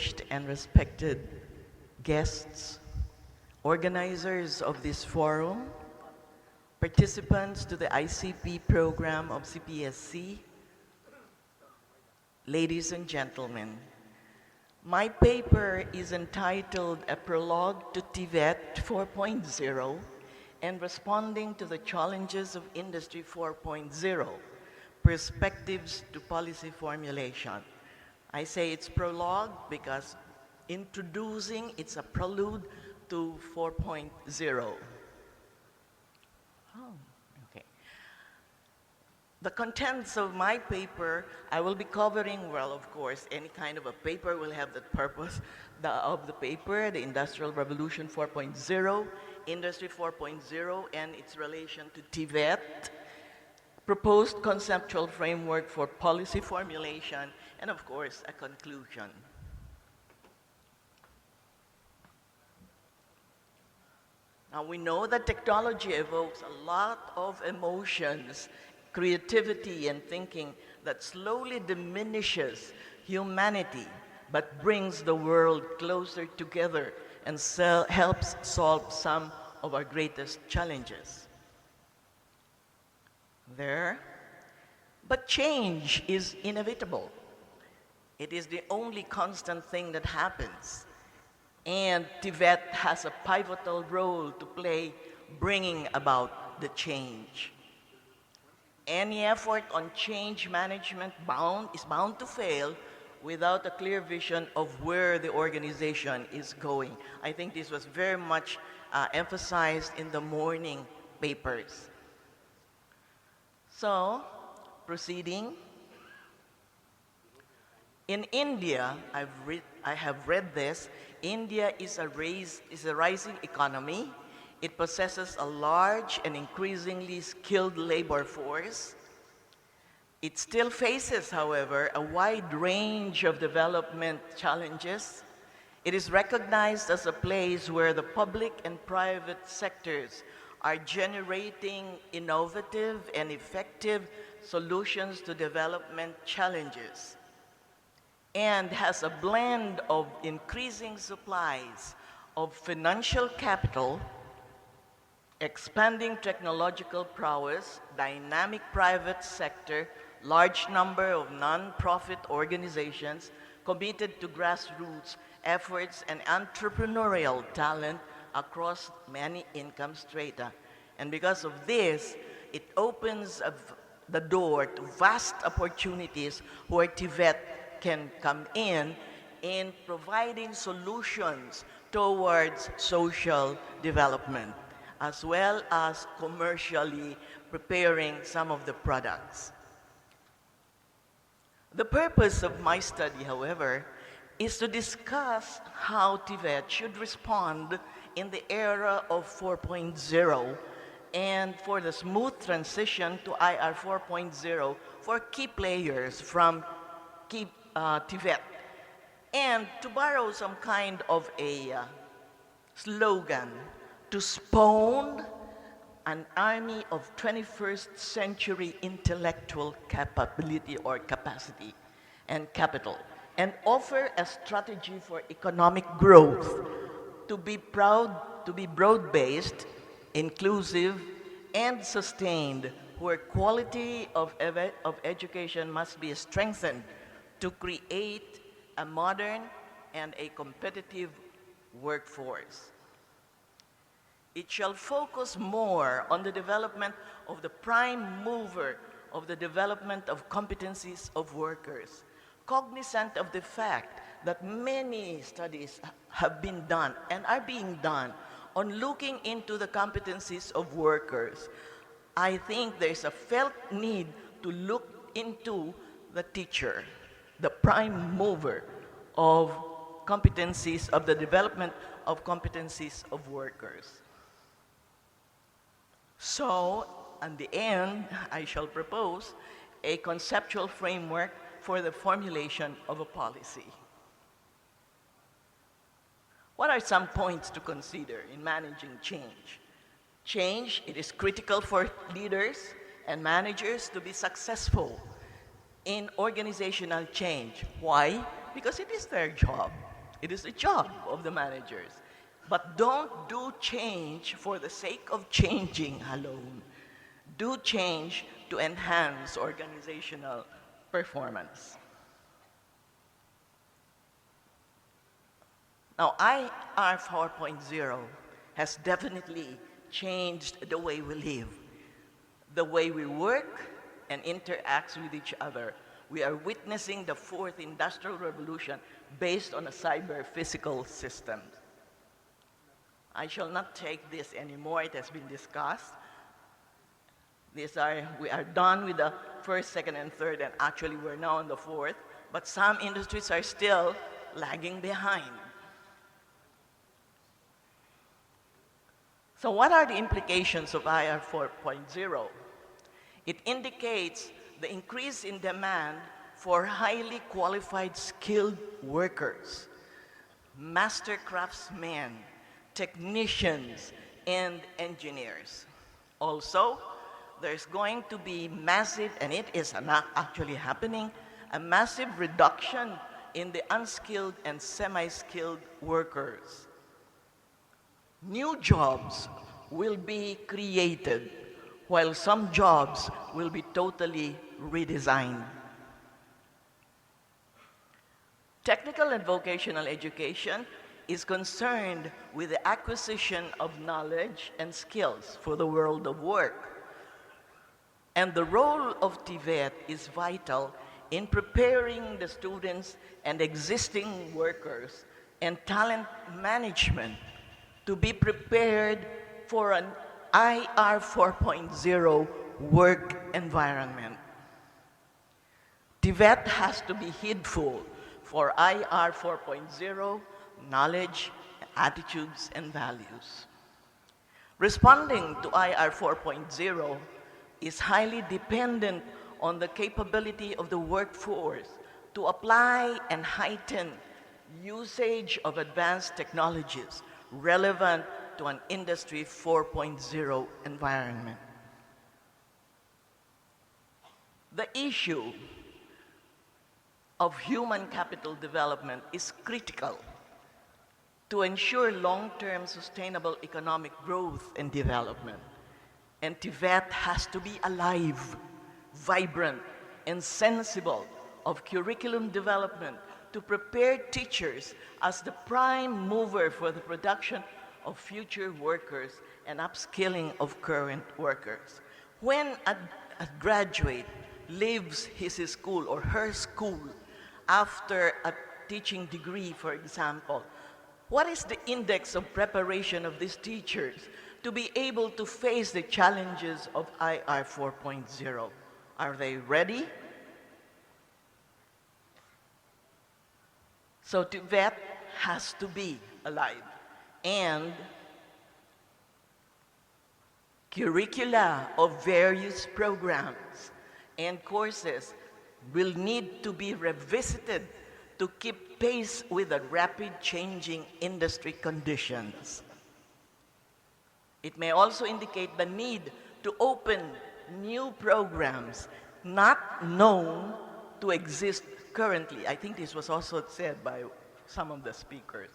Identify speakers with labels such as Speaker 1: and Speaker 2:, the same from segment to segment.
Speaker 1: distinguished and respected guests, organizers of this forum, participants to the ICP program of CPSC, ladies and gentlemen, my paper is entitled A Prologue to TVET 4.0 and Responding to the Challenges of Industry 4.0, Perspectives to Policy Formulation. I say it's prologue because introducing, it's a prelude to 4.0. Okay. The contents of my paper, I will be covering, well, of course, any kind of a paper will have the purpose of the paper, the Industrial Revolution 4.0, Industry 4.0, and its relation to TVET, proposed conceptual framework for policy formulation, and of course, a conclusion. Now, we know that technology evokes a lot of emotions, creativity, and thinking that slowly diminishes humanity, but brings the world closer together and helps solve some of our greatest challenges. But change is inevitable. It is the only constant thing that happens. And TVET has a pivotal role to play bringing about the change. Any effort on change management is bound to fail without a clear vision of where the organization is going. I think this was very much emphasized in the morning papers. So, proceeding. In India, I have read this, India is a rising economy. It possesses a large and increasingly skilled labor force. It still faces, however, a wide range of development challenges. It is recognized as a place where the public and private sectors are generating innovative and effective solutions to development challenges, and has a blend of increasing supplies of financial capital, expanding technological prowess, dynamic private sector, large number of non-profit organizations committed to grassroots efforts, and entrepreneurial talent across many income strata. And because of this, it opens the door to vast opportunities where TVET can come in providing solutions towards social development, as well as commercially preparing some of the products. The purpose of my study, however, is to discuss how TVET should respond in the era of 4.0 and for the smooth transition to IR 4.0 for key players from key TVET. And to borrow some kind of a slogan, to spawn an army of 21st century intellectual capability or capacity and capital, and offer a strategy for economic growth to be broad-based, inclusive, and sustained, where quality of education must be strengthened to create a modern and a competitive workforce. It shall focus more on the development of the prime mover of the development of competencies of workers, cognizant of the fact that many studies have been done and are being done on looking into the competencies of workers. I think there's a felt need to look into the teacher, the prime mover of competencies, of the development of competencies of workers. So, at the end, I shall propose a conceptual framework for the formulation of a policy. What are some points to consider in managing change? Change, it is critical for leaders and managers to be successful in organizational change. Why? Because it is their job. It is the job of the managers. But don't do change for the sake of changing alone. Do change to enhance organizational performance. Now, IR 4.0 has definitely changed the way we live, the way we work and interact with each other. We are witnessing the fourth industrial revolution based on a cyber-physical system. I shall not take this anymore, it has been discussed. We are done with the first, second, and third, and actually we're now on the fourth, but some industries are still lagging behind. So what are the implications of IR 4.0? It indicates the increase in demand for highly qualified skilled workers, master craftsmen, technicians, and engineers. Also, there's going to be massive, and it is actually happening, a massive reduction in the unskilled and semi-skilled workers. New jobs will be created, while some jobs will be totally redesigned. Technical and vocational education is concerned with the acquisition of knowledge and skills for the world of work. And the role of TVET is vital in preparing the students and existing workers and talent management to be prepared for an IR 4.0 work environment. TVET has to be heedful for IR 4.0 knowledge, attitudes, and values. Responding to IR 4.0 is highly dependent on the capability of the workforce to apply and heighten usage of advanced technologies relevant to an Industry 4.0 environment. The issue of human capital development is critical to ensure long-term sustainable economic growth and development. And TVET has to be alive, vibrant, and sensible of curriculum development to prepare teachers as the prime mover for the production of future workers and upskilling of current workers. When a graduate leaves his school or her school after a teaching degree, for example, what is the index of preparation of these teachers to be able to face the challenges of IR 4.0? Are they ready? So TVET has to be alive, and curricula of various programs and courses will need to be revisited to keep pace with the rapid changing industry conditions. It may also indicate the need to open new programs not known to exist currently. I think this was also said by some of the speakers.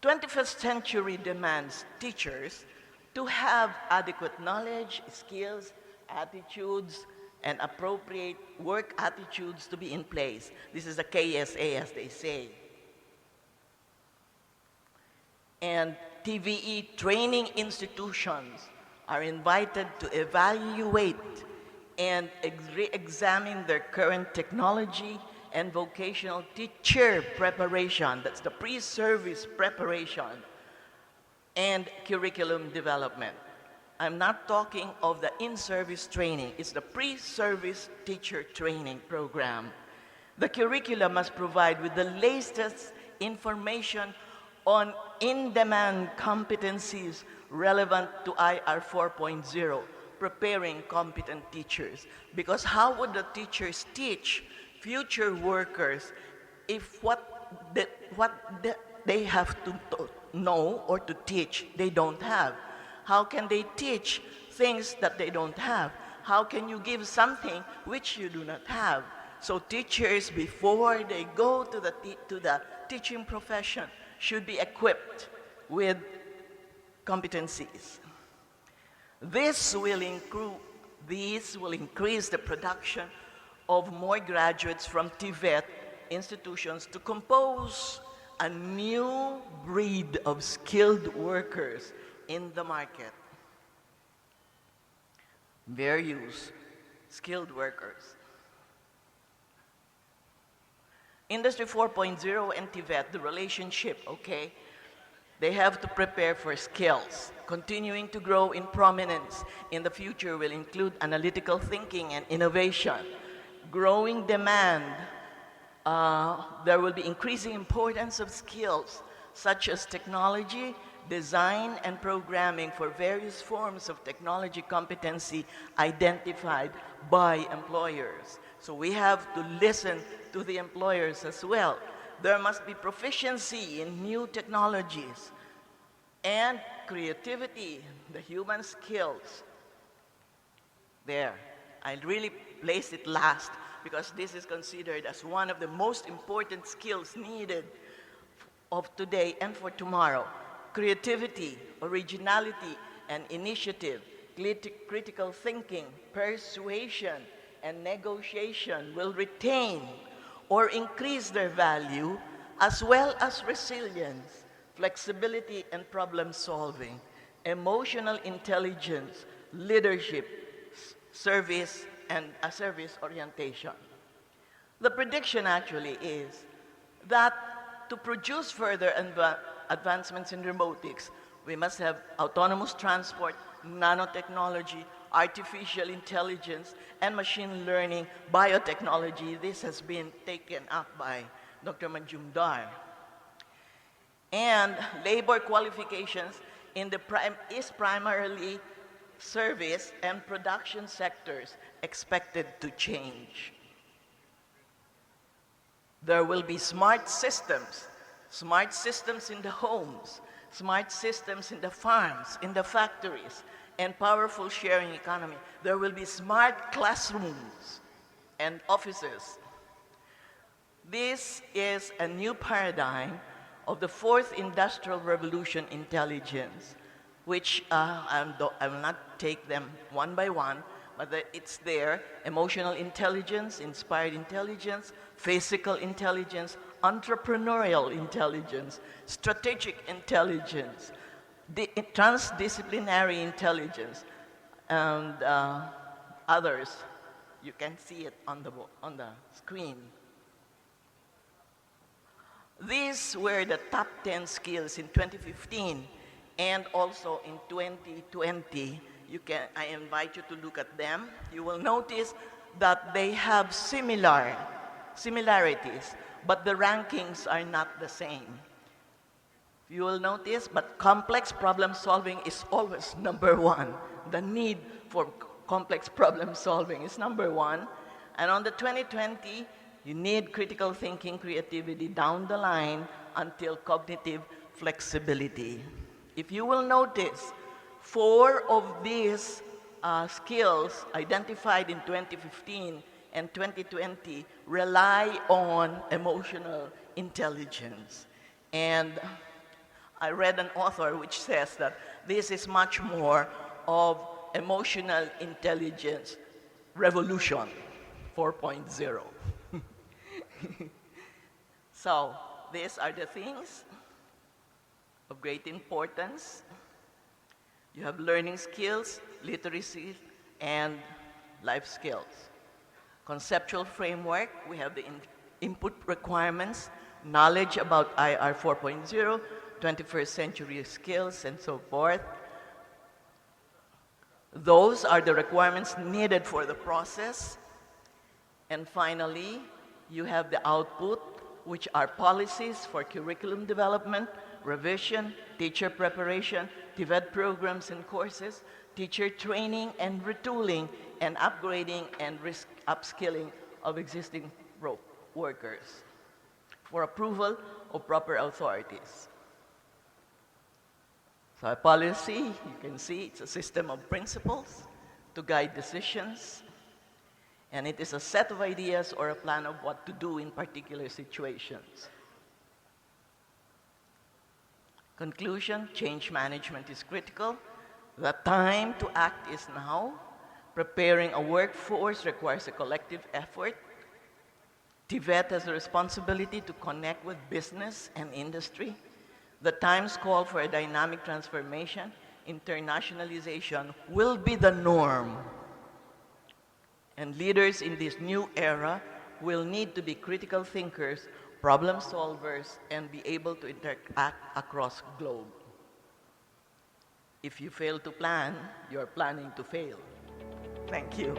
Speaker 1: 21st century demands teachers to have adequate knowledge, skills, attitudes, and appropriate work attitudes to be in place. This is a KSA, as they say. And TVE training institutions are invited to evaluate and re-examine their current technology and vocational teacher preparation, that's the pre-service preparation, and curriculum development. I'm not talking of the in-service training, it's the pre-service teacher training program. The curricula must provide with the latest information on in-demand competencies relevant to IR 4.0, preparing competent teachers. Because how would the teachers teach future workers if what they have to know or to teach they don't have? How can they teach things that they don't have? How can you give something which you do not have? So teachers, before they go to the teaching profession should be equipped with competencies. This will increase the production of more graduates from TVET institutions to compose a new breed of skilled workers in the market. Various skilled workers. Industry 4.0 and TVET, the relationship, okay? They have to prepare for skills. Continuing to grow in prominence in the future will include analytical thinking and innovation. Growing demand, there will be increasing importance of skills such as technology, design, and programming for various forms of technology competency identified by employers. So we have to listen to the employers as well. There must be proficiency in new technologies and creativity, the human skills. There, I really place it last because this is considered as one of the most important skills needed of today and for tomorrow. Creativity, originality, and initiative, critical thinking, persuasion, and negotiation will retain or increase their value, as well as resilience, flexibility and problem solving, emotional intelligence, leadership, service, and a service orientation. The prediction actually is that to produce further advancements in robotics, we must have autonomous transport, nanotechnology, artificial intelligence, and machine learning, biotechnology. This has been taken up by Dr. Majumdar. And labor qualifications is primarily service and production sectors expected to change. There will be smart systems in the homes, smart systems in the farms, in the factories, and powerful sharing economy. There will be smart classrooms and offices. This is a new paradigm of the fourth industrial revolution intelligence, which I will not take them one by one, but it's there: emotional intelligence, inspired intelligence, physical intelligence, entrepreneurial intelligence, strategic intelligence, transdisciplinary intelligence, and others. You can see it on the screen. These were the top 10 skills in 2015 and also in 2020. I invite you to look at them. You will notice that they have similarities, but the rankings are not the same. You will notice, but complex problem solving is always number one. The need for complex problem solving is number one. And on the 2020, you need critical thinking, creativity down the line until cognitive flexibility. If you will notice, 4 of these skills identified in 2015 and 2020 rely on emotional intelligence. And I read an author which says that this is much more of emotional intelligence revolution 4.0. So these are the things of great importance. You have learning skills, literacy, and life skills. Conceptual framework, we have the input requirements, knowledge about IR 4.0, 21st century skills, and so forth. Those are the requirements needed for the process. And finally, you have the output, which are policies for curriculum development, revision, teacher preparation, TVET programs and courses, teacher training and retooling, and upgrading and upskilling of existing workers for approval of proper authorities. So a policy, you can see, it's a system of principles to guide decisions, and it is a set of ideas or a plan of what to do in particular situations. Conclusion, change management is critical. The time to act is now. Preparing a workforce requires a collective effort. TVET has a responsibility to connect with business and industry. The times call for a dynamic transformation. Internationalization will be the norm. And leaders in this new era will need to be critical thinkers, problem solvers, and be able to interact across globe. If you fail to plan, you're planning to fail. Thank you.